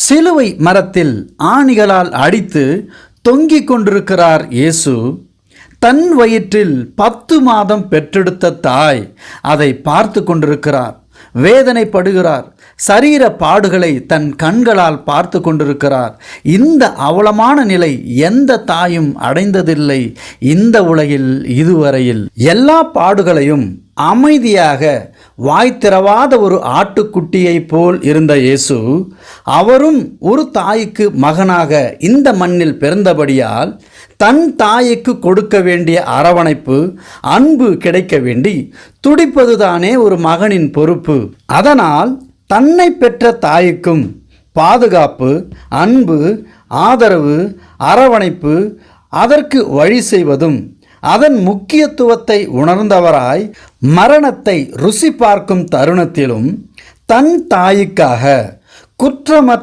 சிலுவை மரத்தில் ஆணிகளால் அடித்து தொங்கிக் கொண்டிருக்கிறார் இயேசு. தன் வயிற்றில் 10 மாதம் பெற்றெடுத்த தாய் அதை பார்த்து கொண்டிருக்கிறார். வேதனைப்படுகிறார். சரீர பாடுகளை தன் கண்களால் பார்த்து கொண்டிருக்கிறார். இந்த அவலமான நிலை எந்த தாயும் அடைந்ததில்லை இந்த உலகில் இதுவரையில். எல்லா பாடுகளையும் அமைதியாக வாய் திறவாத ஒரு ஆட்டுக்குட்டியைப் போல் இருந்த இயேசு, அவரும் ஒரு தாய்க்கு மகனாக இந்த மண்ணில் பிறந்தபடியால் தன் தாய்க்கு கொடுக்க வேண்டிய அரவணைப்பு, அன்பு கிடைக்க வேண்டி துடிப்பதுதானே ஒரு மகனின் பொறுப்பு. அதனால் தன்னை பெற்ற தாய்க்கும் பாதுகாப்பு, அன்பு, ஆதரவு, அரவணைப்பு, அதற்கு வழி செய்வதும், அதன் முக்கியத்துவத்தை உணர்ந்தவராய் மரணத்தை ருசி பார்க்கும் தருணத்திலும் தன் தாய்க்காக குற்றமற்ற